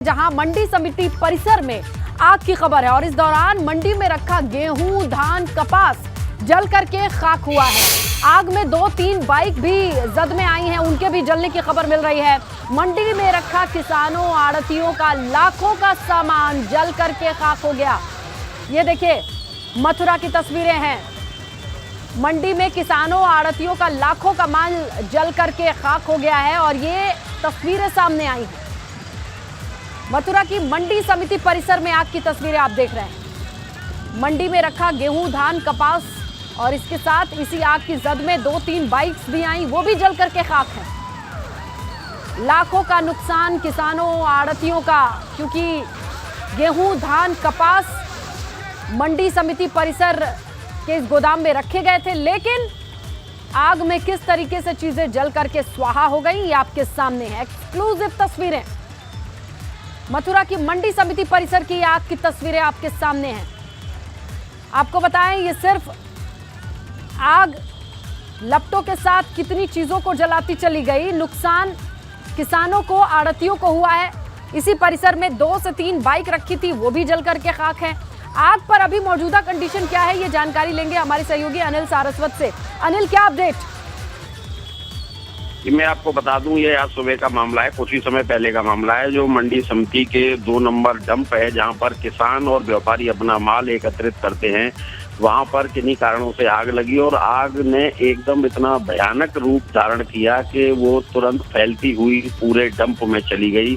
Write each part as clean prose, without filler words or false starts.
जहां मंडी समिति परिसर में आग की खबर है और इस दौरान मंडी में रखा गेहूं, धान, कपास जल करके खाक हुआ है। आग में 2-3 बाइक भी जद में आई हैं, उनके भी जलने की खबर मिल रही है। मंडी में रखा किसानों, आड़तियों का लाखों का सामान जल करके खाक हो गया। ये देखिए मथुरा की तस्वीरें हैं। मंडी में किसानों, आड़तियों का लाखों का माल जल करके खाक हो गया है और ये तस्वीरें सामने आई हैं। मथुरा की मंडी समिति परिसर में आग की तस्वीरें आप देख रहे हैं। मंडी में रखा गेहूं, धान, कपास और इसके साथ इसी आग की जद में 2-3 बाइक्स भी आई, वो भी जल करके खाक है। लाखों का नुकसान किसानों, आड़तियों का, क्योंकि गेहूं, धान, कपास मंडी समिति परिसर के इस गोदाम में रखे गए थे, लेकिन आग में किस तरीके से चीजें जल करके स्वाहा हो गई ये आपके सामने है। एक्सक्लूसिव तस्वीरें मथुरा की मंडी समिति परिसर की आग की तस्वीरें आपके सामने हैं। आपको बताएं ये सिर्फ आग लपटों के साथ कितनी चीजों को जलाती चली गई। नुकसान किसानों को, आड़तियों को हुआ है। इसी परिसर में 2 से 3 बाइक रखी थी, वो भी जल करके खाक है। आग पर अभी मौजूदा कंडीशन क्या है ये जानकारी लेंगे हमारे सहयोगी अनिल सारस्वत से। अनिल, क्या अपडेट? मैं आपको बता दूं, ये आज सुबह का मामला है, कुछ ही समय पहले का मामला है, जो मंडी समिति के 2 नंबर डंप है, जहां पर किसान और व्यापारी अपना माल एकत्रित करते हैं। वहां पर किन्हीं कारणों से आग लगी और आग ने एकदम इतना भयानक रूप धारण किया कि वो तुरंत फैलती हुई पूरे डंप में चली गई।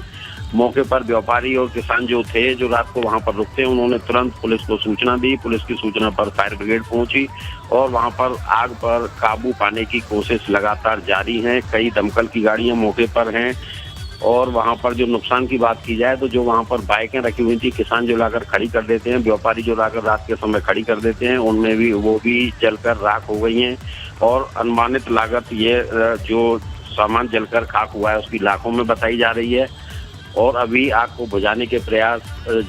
मौके पर व्यापारी और किसान जो थे, जो रात को वहां पर रुकते, उन्होंने तुरंत पुलिस को सूचना दी। पुलिस की सूचना पर फायर ब्रिगेड पहुंची और वहां पर आग पर काबू पाने की कोशिश लगातार जारी है। कई दमकल की गाड़ियां मौके पर हैं और वहां पर जो नुकसान की बात की जाए तो जो वहां पर बाइकें रखी हुई थी, किसान जो लाकर खड़ी कर देते हैं, व्यापारी जो लाकर रात के समय खड़ी कर देते हैं, उनमें भी वो भी जलकर राख हो गई हैं और अनुमानित लागत ये जो सामान जलकर खाक हुआ है उसकी लाखों में बताई जा रही है। और अभी आग को बुझाने के प्रयास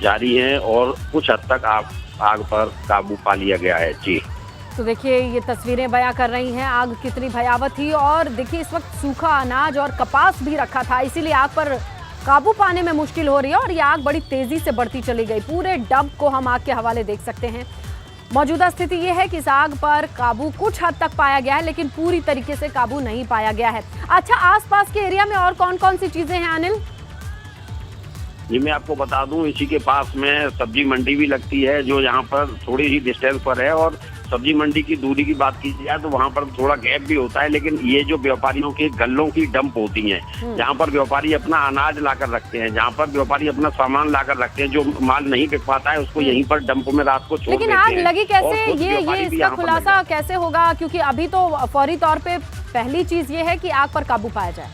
जारी हैं और कुछ हद तक आग पर काबू पा लिया गया है। जी, तो देखिए ये तस्वीरें बयां कर रही हैं आग कितनी भयावह थी। और देखिए इस वक्त सूखा अनाज और कपास भी रखा था, इसीलिए आग पर काबू पाने में मुश्किल हो रही है और ये आग बड़ी तेजी से बढ़ती चली गई। पूरे डंप को हम आग के हवाले देख सकते हैं। मौजूदा स्थिति ये है कि इस आग पर काबू कुछ हद तक पाया गया है, लेकिन पूरी तरीके से काबू नहीं पाया गया है। अच्छा, आसपास के एरिया में और कौन कौन सी चीजें हैं अनिल? जी, मैं आपको बता दूं, इसी के पास में सब्जी मंडी भी लगती है, जो यहाँ पर थोड़ी ही डिस्टेंस पर है। और सब्जी मंडी की दूरी की बात की जाए तो वहाँ पर थोड़ा गैप भी होता है, लेकिन ये जो व्यापारियों के गल्लों की डंप होती हैं, जहाँ पर व्यापारी अपना अनाज लाकर रखते हैं, जहाँ पर व्यापारी अपना सामान लाकर रखते हैं, जो माल नहीं बिक पाता है उसको यहीं पर डंप में रात को छोड़ देते हैं। लेकिन आग लगी कैसे, ये इसका खुलासा कैसे होगा? क्योंकि अभी तो फौरी तौर पे पहली चीज ये है कि आग पर काबू पाया जाए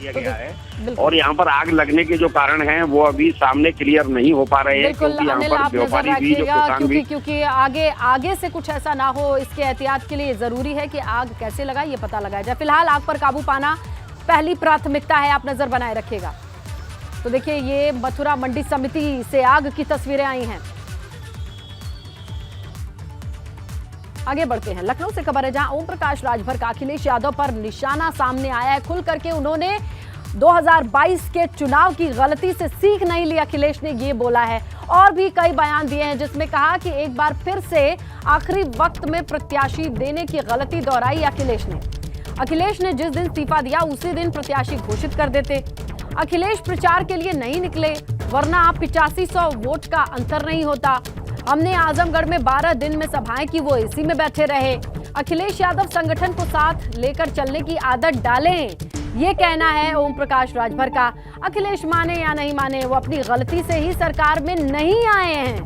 गया है और यहाँ पर आग लगने के जो कारण हैं वो अभी सामने क्लियर नहीं हो पा रहे हैं, क्योंकि यहाँ पर व्यापारी भी, जो किसान भी, क्योंकि आगे से कुछ ऐसा ना हो, इसके एहतियात के लिए जरूरी है कि आग कैसे लगा ये पता लगाया जाए। फिलहाल आग पर काबू पाना पहली प्राथमिकता है, आप नजर बनाए रखिएगा। तो देखिए ये मथुरा मंडी समिति से आग की तस्वीरें आई हैं। आगे बढ़ते हैं, लखनऊ से खबर है जहां ओम प्रकाश राजभर का अखिलेश यादव पर निशाना सामने आया है। खुल करके उन्होंने 2022 के चुनाव की गलती से सीख नहीं ली, अखिलेश ने ये बोला है। और भी कई बयान दिए हैं जिसमें कहा कि एक बार फिर से आखिरी वक्त में प्रत्याशी देने की गलती दोहराई अखिलेश ने जिस दिन इस्तीफा दिया उसी दिन प्रत्याशी घोषित कर देते। अखिलेश प्रचार के लिए नहीं निकले, वरना 8500 वोट का अंतर नहीं होता। हमने आजमगढ़ में 12 दिन में सभाएं की, वो इसी में बैठे रहे। अखिलेश यादव संगठन को साथ लेकर चलने की आदत डालें, ये कहना है ओम प्रकाश राजभर का। अखिलेश माने या नहीं माने, वो अपनी गलती से ही सरकार में नहीं आए हैं,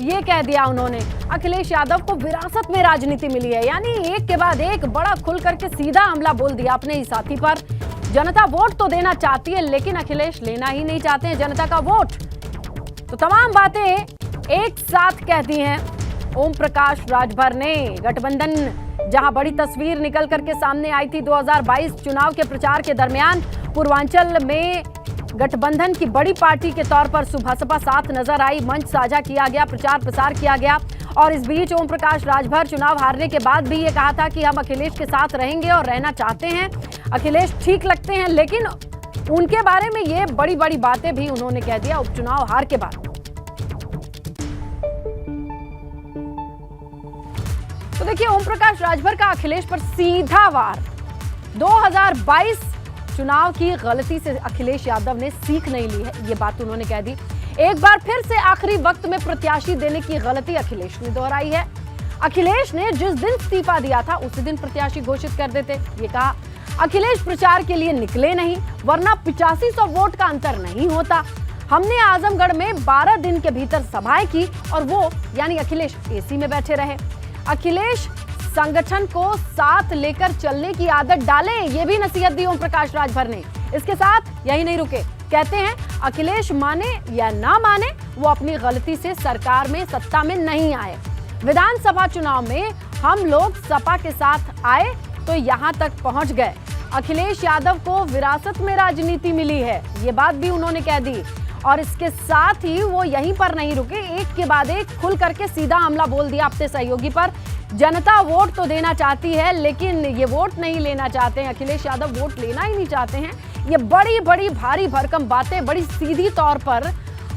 ये कह दिया उन्होंने। अखिलेश यादव को विरासत में राजनीति मिली है, यानी एक के बाद एक बड़ा खुल करके सीधा हमला बोल दिया अपने ही साथी पर। जनता वोट तो देना चाहती है, लेकिन अखिलेश लेना ही नहीं चाहते हैं जनता का वोट। तो तमाम बातें एक साथ कह दी हैं ओम प्रकाश राजभर ने। गठबंधन जहां बड़ी तस्वीर निकल करके सामने आई थी 2022 चुनाव के प्रचार के दरमियान, पूर्वांचल में गठबंधन की बड़ी पार्टी के तौर पर सुबसपा साथ नजर आई, मंच साझा किया गया, प्रचार प्रसार किया गया। और इस बीच ओम प्रकाश राजभर चुनाव हारने के बाद भी ये कहा था कि हम अखिलेश के साथ रहेंगे और रहना चाहते हैं। अखिलेश ठीक लगते हैं, लेकिन उनके बारे में ये बड़ी बड़ी बातें भी उन्होंने कह दिया उपचुनाव हार के बाद। तो देखिए, ओम प्रकाश राजभर का अखिलेश पर सीधा वार। 2022 चुनाव की गलती से अखिलेश यादव ने सीख नहीं ली है, ये बात उन्होंने कह दी। एक बार फिर से आखिरी वक्त में प्रत्याशी देने की गलती अखिलेश ने दोहराई है। अखिलेश ने जिस दिन इस्तीफा दिया था उसी दिन प्रत्याशी घोषित कर देते। ये कहा अखिलेश प्रचार के लिए निकले नहीं, वरना 8500 वोट का अंतर नहीं होता। हमने आजमगढ़ में 12 दिन के भीतर सभाएं की और वो यानी अखिलेश एसी में बैठे रहे। अखिलेश संगठन को साथ लेकर चलने की आदत डालें, ये भी नसीहत दी ओम प्रकाश राजभर ने। इसके साथ यही नहीं रुके, कहते हैं अखिलेश माने या ना माने, वो अपनी गलती से सरकार में सत्ता में नहीं आए। विधानसभा चुनाव में हम लोग सपा के साथ आए तो यहां तक पहुंच गए। अखिलेश यादव को विरासत में राजनीति मिली है, ये बात भी उन्होंने कह दी। और इसके साथ ही वो यहीं पर नहीं रुके, एक के बाद एक खुल करके सीधा हमला बोल दिया अपने सहयोगी पर। जनता वोट तो देना चाहती है लेकिन ये वोट नहीं लेना चाहते हैं, अखिलेश यादव वोट लेना ही नहीं चाहते हैं। ये बड़ी बड़ी भारी भरकम बातें बड़ी सीधी तौर पर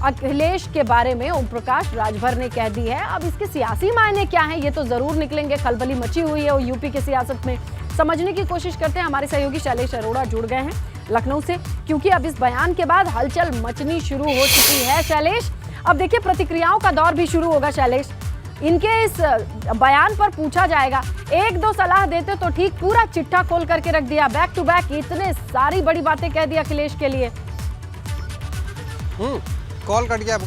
अखिलेश के बारे में ओम प्रकाश राजभर ने कह दी है। अब इसके सियासी मायने क्या हैं ये तो जरूर निकलेंगे। खलबली मची हुई है यूपी की सियासत में, समझने की कोशिश करते हैं। हमारे सहयोगी शैलेश अरोड़ा जुड़ गए हैं लखनऊ से, क्योंकि अब इस बयान के बाद हलचल मचनी शुरू हो चुकी है। शैलेश, अब देखिए प्रतिक्रियाओं का दौर भी शुरू होगा। शैलेश, इनके इस बयान पर पूछा जाएगा, एक दो सलाह देते तो ठीक, पूरा चिट्ठा खोल करके रख दिया, बैक टू बैक इतने सारी बड़ी बातें कह दी अखिलेश के लिए। कॉल कट गया।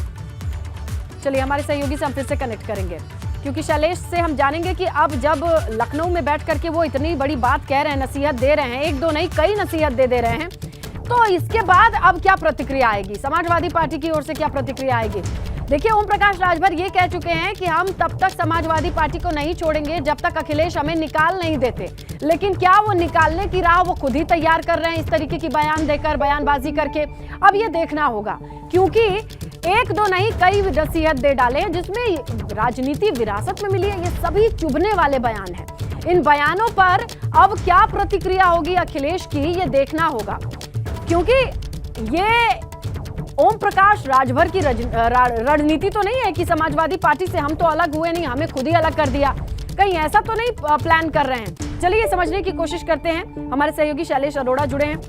चलिए हमारे सहयोगी से हम फिर से कनेक्ट करेंगे, क्योंकि शैलेश से हम जानेंगे कि अब जब लखनऊ में बैठ करके वो इतनी बड़ी बात कह रहे हैं, नसीहत दे रहे हैं, एक दो नहीं कई नसीहत दे रहे हैं, तो इसके बाद अब क्या प्रतिक्रिया आएगी, समाजवादी पार्टी की ओर से क्या प्रतिक्रिया आएगी? देखिए, ओम प्रकाश राजभर ये कह चुके हैं कि हम तब तक समाजवादी पार्टी को नहीं छोड़ेंगे जब तक अखिलेश हमें निकाल नहीं देते। लेकिन क्या वो निकालने की राह वो खुद ही तैयार कर रहे हैं इस तरीके की बयान देकर, बयानबाजी करके? अब ये देखना होगा, क्योंकि एक दो नहीं कई नसीहत दे डाले हैं जिसमें राजनीति विरासत में मिली है। ये सभी चुभने वाले बयान हैं। इन बयानों पर अब क्या प्रतिक्रिया होगी अखिलेश की, ये देखना होगा, क्योंकि ये ओम प्रकाश राजभर की रणनीति तो नहीं है कि समाजवादी पार्टी से हम तो अलग हुए नहीं, हमें खुद ही अलग कर दिया, कहीं ऐसा तो नहीं प्लान कर रहे हैं। चलिए समझने की कोशिश करते हैं। हमारे सहयोगी शैलेश अरोड़ा जुड़े हैं।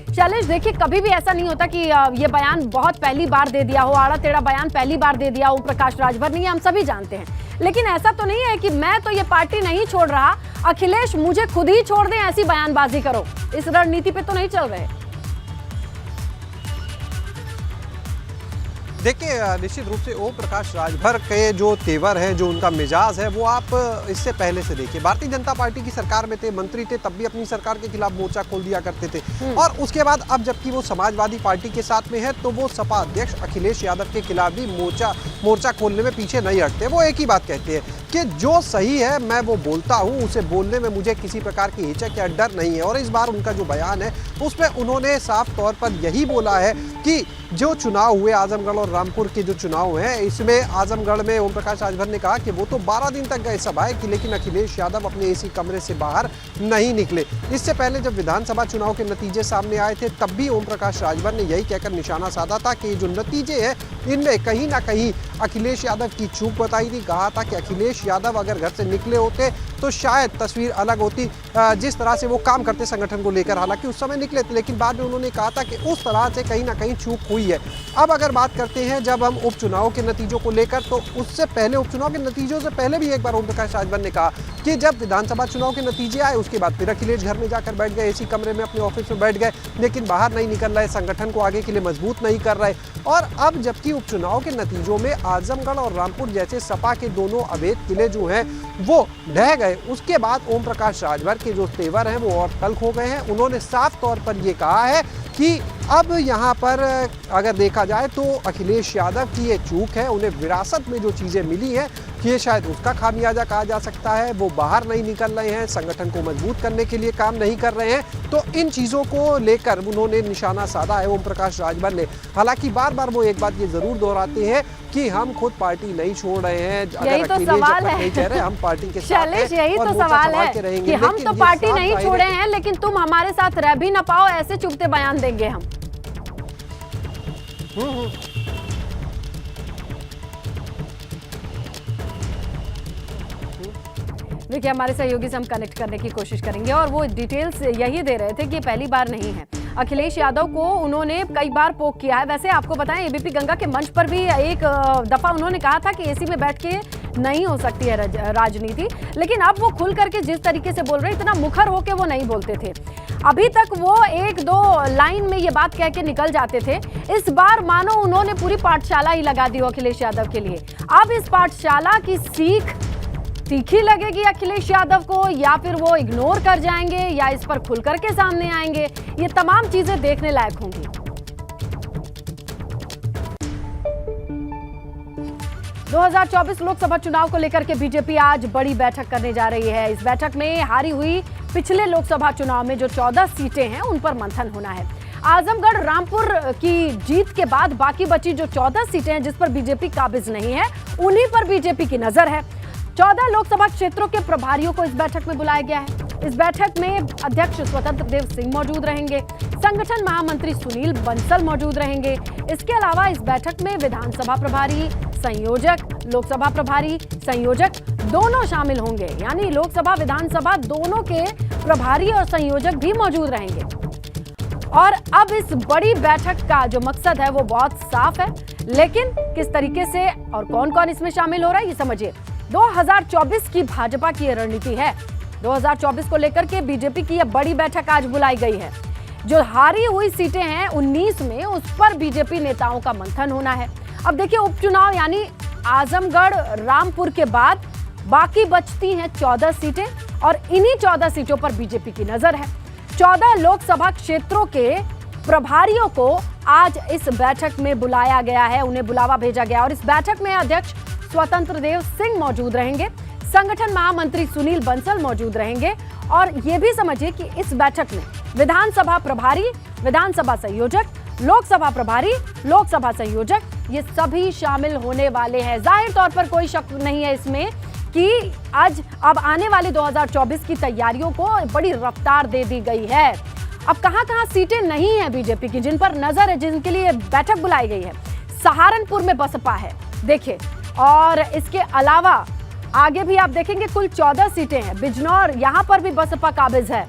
शैलेश, देखिए कभी भी ऐसा नहीं होता कि ये बयान बहुत पहली बार दे दिया हो, आड़ा टेढ़ा बयान पहली बार दे दिया ओम प्रकाश राजभर ने, हम सभी जानते हैं। लेकिन ऐसा तो नहीं है कि मैं तो ये पार्टी नहीं छोड़ रहा, अखिलेश मुझे खुद ही छोड़ दें, ऐसी बयानबाजी करो, इस रणनीति पे तो नहीं चल रहे। देखिए, निश्चित रूप से ओम प्रकाश राजभर के जो तेवर है, जो उनका मिजाज है, वो आप इससे पहले से देखिए। भारतीय जनता पार्टी की सरकार में थे, मंत्री थे, तब भी अपनी सरकार के खिलाफ मोर्चा खोल दिया करते थे। और उसके बाद अब जबकि वो समाजवादी पार्टी के साथ में है तो वो सपा अध्यक्ष अखिलेश यादव के खिलाफ भी मोर्चा खोलने में पीछे नहीं हटते। वो एक ही बात कहते हैं कि जो सही है मैं वो बोलता हूँ, उसे बोलने में मुझे किसी प्रकार की हिचक या डर नहीं है। और इस बार उनका जो बयान है उसमें उन्होंने साफ तौर पर यही बोला है कि जो चुनाव हुए आजमगढ़ और रामपुर के जो चुनाव हैं, इसमें आजमगढ़ में ओम प्रकाश राजभर ने कहा कि वो तो 12 दिन तक गए सभाएं की, लेकिन अखिलेश यादव अपने एसी कमरे से बाहर नहीं निकले। इससे पहले जब विधानसभा चुनाव के नतीजे सामने आए थे तब भी ओम प्रकाश राजभर ने यही कहकर निशाना साधा था कि जो नतीजे हैं इनमें कहीं ना कहीं अखिलेश यादव की चूक बताई थी। कहा था कि अखिलेश यादव अगर घर से निकले होते तो शायद तस्वीर अलग होती, जिस तरह से वो काम करते संगठन को लेकर। हालांकि उस समय निकले थे, लेकिन बाद में उन्होंने कहा था कि उस तरह से कहीं ना कहीं चूक हुई है। अब अगर बात करते हैं जब हम उपचुनाव के नतीजों को लेकर, तो उससे पहले उपचुनाव के नतीजों से पहले भी एक बार ओम प्रकाश राजभर ने कहा कि जब विधानसभा चुनाव के नतीजे आए उसके बाद फिर अखिलेश घर में जाकर बैठ गए, एसी कमरे में अपने ऑफिस में बैठ गए, लेकिन बाहर नहीं निकल रहे, संगठन को आगे के लिए मजबूत नहीं कर रहे। और अब जबकि उपचुनाव के नतीजों में आजमगढ़ और रामपुर जैसे सपा के दोनों अवैध किले जो हैं वो ढह गए, उसके बाद ओम प्रकाश राजभर के जो तेवर हैं वो और तल्ख हो गए हैं। उन्होंने साफ तौर पर ये कहा है कि अब यहाँ पर अगर देखा जाए तो अखिलेश यादव की ये चूक है, उन्हें विरासत में जो चीज़ें मिली हैं ये शायद उसका खामियाजा कहा जा सकता है। वो बाहर नहीं निकल रहे हैं, संगठन को मजबूत करने के लिए काम नहीं कर रहे हैं। तो इन चीज़ों को लेकर उन्होंने निशाना साधा है ओम प्रकाश राजभर ने। हालांकि बार बार वो एक बात ये जरूर दोहराते हैं कि हम खुद पार्टी नहीं छोड़ रहे हैं, यही तो सवाल है। नहीं कह रहे, हम पार्टी के साथ शैलेश, यही तो सवाल है कि हम तो पार्टी नहीं छोड़े हैं, लेकिन तुम हमारे साथ रह भी ना पाओ, ऐसे चुपते बयान देंगे हम। देखिए, हमारे सहयोगी से हम कनेक्ट करने की कोशिश करेंगे और वो डिटेल्स यही दे रहे थे कि पहली बार नहीं है। अखिलेश यादव को उन्होंने कई बार पोक किया है। वैसे आपको बताएं, एबीपी गंगा के मंच पर भी एक दफा उन्होंने कहा था कि एसी में बैठ के नहीं हो सकती है राजनीति, लेकिन अब वो खुल करके जिस तरीके से बोल रहे हैं, इतना मुखर होके वो नहीं बोलते थे। अभी तक वो एक दो लाइन में ये बात कह के निकल जाते थे। इस बार मानो उन्होंने पूरी पाठशाला ही लगा दी हो अखिलेश यादव के लिए। अब इस पाठशाला की सीख तीखी लगेगी अखिलेश यादव को, या फिर वो इग्नोर कर जाएंगे, या इस पर खुल करके सामने आएंगे, ये तमाम चीजें देखने लायक होंगी। 2024 लोकसभा चुनाव को लेकर के बीजेपी आज बड़ी बैठक करने जा रही है। इस बैठक में हारी हुई पिछले लोकसभा चुनाव में जो 14 सीटें हैं, उन पर मंथन होना है। आजमगढ़ रामपुर की जीत के बाद बाकी बची जो 14 सीटें हैं जिस पर बीजेपी काबिज नहीं है, उन्हीं पर बीजेपी की नजर है। 14 लोकसभा क्षेत्रों के प्रभारियों को इस बैठक में बुलाया गया है। इस बैठक में अध्यक्ष स्वतंत्र देव सिंह मौजूद रहेंगे, संगठन महामंत्री सुनील बंसल मौजूद रहेंगे। इसके अलावा इस बैठक में विधानसभा प्रभारी, संयोजक, लोकसभा प्रभारी, संयोजक दोनों शामिल होंगे, यानी लोकसभा विधानसभा दोनों के प्रभारी और संयोजक भी मौजूद रहेंगे। और अब इस बड़ी बैठक का जो मकसद है वो बहुत साफ है, लेकिन किस तरीके से और कौन कौन इसमें शामिल हो रहा है ये समझिए। 2024 की भाजपा की यह रणनीति है। 2024 को लेकर के बीजेपी की यह बड़ी बैठक आज बुलाई गई है। जो हारी हुई सीटें हैं 19 में, उस पर बीजेपी नेताओं का मंथन होना है। अब देखिए, उपचुनाव यानी आजमगढ़ रामपुर के बाद बाकी बचती हैं 14 सीटें, और इन्हीं 14 सीटों पर बीजेपी की नजर है। 14 लोकसभा क्षेत्रों के प्रभारियों को आज इस बैठक में बुलाया गया है, उन्हें बुलावा भेजा गया। और इस बैठक में अध्यक्ष स्वतंत्र देव सिंह मौजूद रहेंगे, संगठन महामंत्री सुनील बंसल मौजूद रहेंगे, और ये भी समझिए कि इस बैठक में विधानसभा प्रभारी, विधानसभा संयोजक, लोकसभा प्रभारी, लोकसभा संयोजक, ये सभी शामिल होने वाले हैं। जाहिर तौर पर कोई शक नहीं है इसमें कि आज अब आने वाली 2024 की तैयारियों को बड़ी रफ्तार दे दी गई है। अब कहां-कहां सीटें नहीं है बीजेपी की, जिन पर नजर है, जिनके लिए बैठक बुलाई गई है। सहारनपुर में बसपा है, देखिए, और इसके अलावा आगे भी आप देखेंगे कुल 14 सीटें हैं। बिजनौर, यहां पर भी बसपा काबिज है।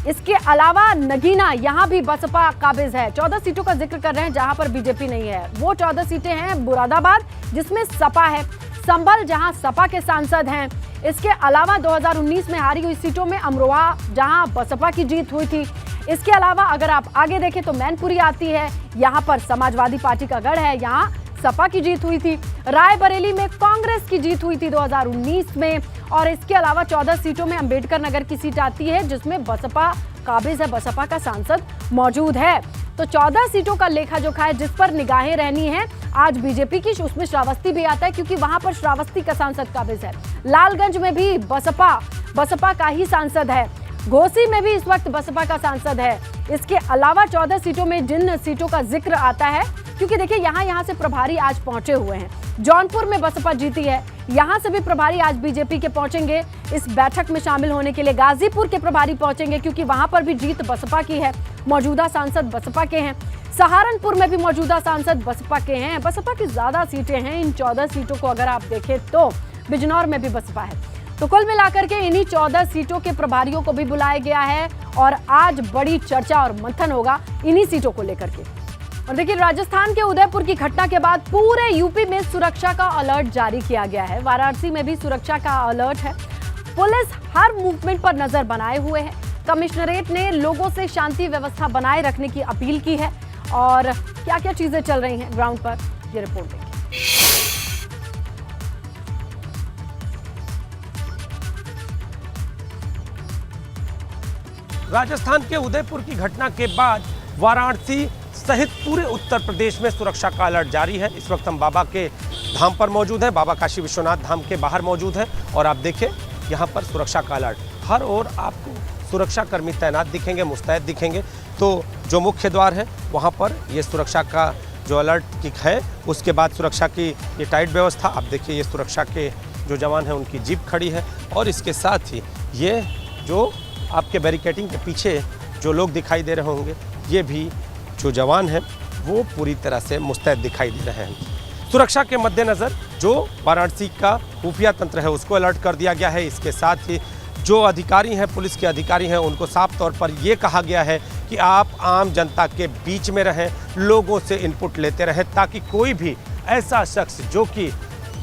इसके अलावा नगीना, यहां भी बसपा काबिज है। 14 सीटों का जिक्र कर रहे हैं जहां पर बीजेपी नहीं है। वो 14 सीटें हैं मुरादाबाद, जिसमें सपा है, संभल, जहां सपा के सांसद हैं। इसके अलावा 2019 में हारी हुई सीटों में अमरोहा, जहां बसपा की जीत हुई थी। इसके अलावा अगर आप आगे देखें तो मैनपुरी आती है, यहां पर समाजवादी पार्टी का गढ़ है, यहां सपा की जीत हुई थी। रायबरेली में कांग्रेस की जीत हुई थी 2019 में। और इसके अलावा 14 सीटों में अंबेडकर नगर की सीट आती है, जिसमें बसपा काबिज है, बसपा का सांसद मौजूद है। तो 14 सीटों का लेखा जोखा है जिस पर निगाहें रहनी है आज बीजेपी की। उसमें श्रावस्ती भी आता है, क्योंकि वहां पर श्रावस्ती का सांसद काबिज है। लालगंज में भी बसपा का ही सांसद है। घोसी में भी इस वक्त बसपा का सांसद है। इसके अलावा 14 सीटों में जिन सीटों का जिक्र आता है, क्योंकि देखिए यहाँ से प्रभारी आज पहुंचे हुए हैं। जौनपुर में बसपा जीती है, यहाँ से भी प्रभारी आज बीजेपी के पहुंचेंगे इस बैठक में शामिल होने के लिए। गाजीपुर के प्रभारी पहुंचेंगे, क्योंकि वहां पर भी जीत बसपा की है, मौजूदा सांसद बसपा के हैं। सहारनपुर में भी मौजूदा सांसद बसपा के हैं। बसपा की ज्यादा सीटें हैं इन 14 सीटों को अगर आप देखें तो। बिजनौर में भी बसपा है। तो कुल मिलाकर के इन्हीं 14 सीटों के प्रभारियों को भी बुलाया गया है, और आज बड़ी चर्चा और मंथन होगा इन्हीं सीटों को लेकर के। और देखिए, राजस्थान के उदयपुर की घटना के बाद पूरे यूपी में सुरक्षा का अलर्ट जारी किया गया है। वाराणसी में भी सुरक्षा का अलर्ट है। पुलिस हर मूवमेंट पर नजर बनाए हुए है। कमिश्नरेट ने लोगों से शांति व्यवस्था बनाए रखने की अपील की है। और क्या क्या चीजें चल रही हैं ग्राउंड पर, ये रिपोर्ट देखिए। राजस्थान के उदयपुर की घटना के बाद वाराणसी सहित पूरे उत्तर प्रदेश में सुरक्षा का अलर्ट जारी है। इस वक्त हम बाबा के धाम पर मौजूद हैं, बाबा काशी विश्वनाथ धाम के बाहर मौजूद हैं। और आप देखिए यहाँ पर सुरक्षा का अलर्ट, हर ओर आपको सुरक्षा कर्मी तैनात दिखेंगे, मुस्तैद दिखेंगे। तो जो मुख्य द्वार है वहाँ पर ये सुरक्षा का जो अलर्ट की है, उसके बाद सुरक्षा की ये टाइट व्यवस्था। आप देखिए ये सुरक्षा के जो जवान हैं उनकी जीप खड़ी है, और इसके साथ ही ये जो आपके बैरिकेडिंग के पीछे जो लोग दिखाई दे रहे होंगे, ये भी जो जवान हैं वो पूरी तरह से मुस्तैद दिखाई दे रहे हैं। सुरक्षा के मद्देनज़र जो वाराणसी का खुफिया तंत्र है उसको अलर्ट कर दिया गया है। इसके साथ ही जो अधिकारी हैं, पुलिस के अधिकारी हैं, उनको साफ तौर पर ये कहा गया है कि आप आम जनता के बीच में रहें, लोगों से इनपुट लेते रहें, ताकि कोई भी ऐसा शख्स जो कि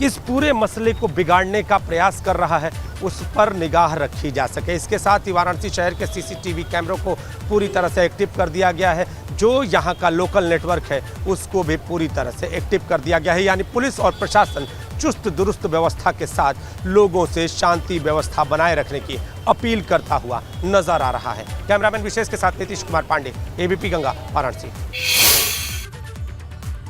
इस पूरे मसले को बिगाड़ने का प्रयास कर रहा है उस पर निगाह रखी जा सके। इसके साथ ही वाराणसी शहर के सीसीटीवी कैमरों को पूरी तरह से एक्टिव कर दिया गया है। जो यहाँ का लोकल नेटवर्क है उसको भी पूरी तरह से एक्टिव कर दिया गया है। यानी पुलिस और प्रशासन चुस्त दुरुस्त व्यवस्था के साथ लोगों से शांति व्यवस्था बनाए रखने की अपील करता हुआ नजर आ रहा है। कैमरामैन विशेष के साथ नीतीश कुमार पांडे, एबीपी गंगा, वाराणसी।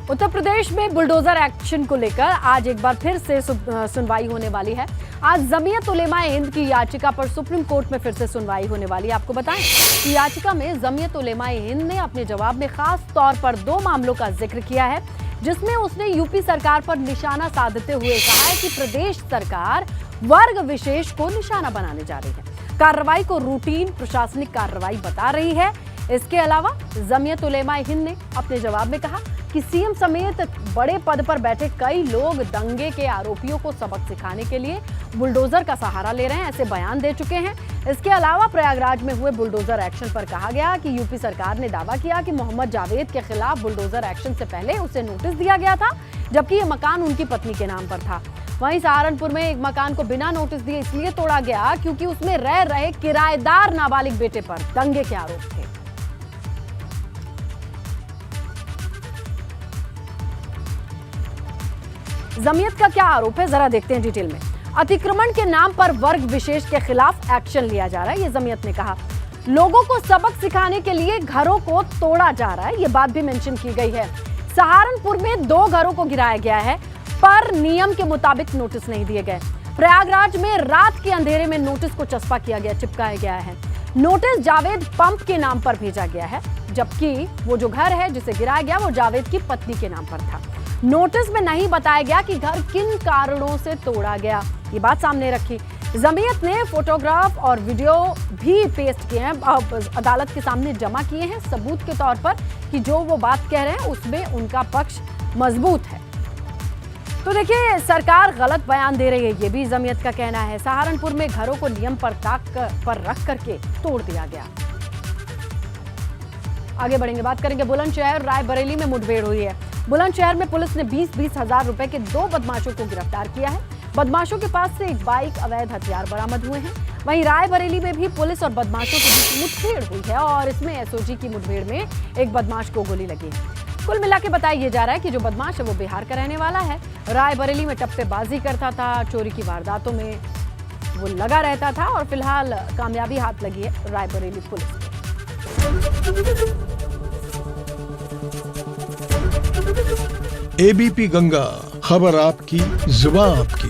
उत्तर प्रदेश में बुलडोजर एक्शन को लेकर आज एक बार फिर से सुनवाई होने वाली है। आज जमीयत उलेमाए हिंद की याचिका पर सुप्रीम कोर्ट में फिर से सुनवाई होने वाली है। आपको बताएं कि याचिका में जमीयत उलेमाए हिंद ने अपने जवाब में खास तौर पर 2 मामलों का जिक्र किया है, जिसमें उसने यूपी सरकार पर निशाना साधते हुए कहा है कि प्रदेश सरकार वर्ग विशेष को निशाना बनाने जा रही है, कार्रवाई को रूटीन प्रशासनिक कार्रवाई बता रही है। इसके अलावा जमीयत उलेमाए हिंद ने अपने जवाब में कहा कि सीएम समेत बड़े पद पर बैठे कई लोग दंगे के आरोपियों को सबक सिखाने के लिए बुलडोजर का सहारा ले रहे हैं, ऐसे बयान दे चुके हैं। इसके अलावा प्रयागराज में हुए बुलडोजर एक्शन पर कहा गया कि यूपी सरकार ने दावा किया कि मोहम्मद जावेद के खिलाफ बुलडोजर एक्शन से पहले उसे नोटिस दिया गया था, जबकि ये मकान उनकी पत्नी के नाम पर था। वहीं सहारनपुर में एक मकान को बिना नोटिस दिए इसलिए तोड़ा गया क्योंकि उसमें रह रहे किराएदार नाबालिग बेटे पर दंगे के आरोप थे। जमीयत का क्या आरोप है, जरा देखते हैं डिटेल में। अतिक्रमण के नाम पर वर्ग विशेष के खिलाफ एक्शन लिया जा रहा है, ये जमीयत ने कहा। लोगों को सबक सिखाने के लिए घरों को तोड़ा जा रहा है, ये बात भी मेंशन की गई है। सहारनपुर में 2 घरों को गिराया गया है, पर नियम के मुताबिक नोटिस नहीं दिए गए। प्रयागराज में रात के अंधेरे में नोटिस को चस्पा किया गया, चिपकाया गया है। नोटिस जावेद पंप के नाम पर भेजा गया है, जबकि वो जो घर है जिसे गिराया गया वो जावेद की पत्नी के नाम पर था। नोटिस में नहीं बताया गया कि घर किन कारणों से तोड़ा गया, ये बात सामने रखी। जमीयत ने फोटोग्राफ और वीडियो भी पेस्ट किए हैं, अदालत के सामने जमा किए हैं सबूत के तौर पर कि जो वो बात कह रहे हैं उसमें उनका पक्ष मजबूत है। तो देखिए, सरकार गलत बयान दे रही है, ये भी जमीयत का कहना है। सहारनपुर में घरों को नियम पर ताक पर रख करके तोड़ दिया गया। आगे बढ़ेंगे, बात करेंगे बुलंदशहर रायबरेली में मुठभेड़ हुई है। बुलंदशहर में पुलिस ने 20-20 हजार रुपए के 2 बदमाशों को गिरफ्तार किया है। बदमाशों के पास से एक बाइक, अवैध हथियार बरामद हुए हैं। वहीं रायबरेली में भी पुलिस और बदमाशों के बीच मुठभेड़ हुई है और इसमें एसओजी की मुठभेड़ में एक बदमाश को गोली लगी है। कुल मिला के बताया जा रहा है कि जो बदमाश है वो बिहार का रहने वाला है। रायबरेली में टप्पेबाजी करता था, चोरी की वारदातों में वो लगा रहता था और फिलहाल कामयाबी हाथ लगी है रायबरेली पुलिस को। एबीपी गंगा, खबर आपकी, जुबान आपकी।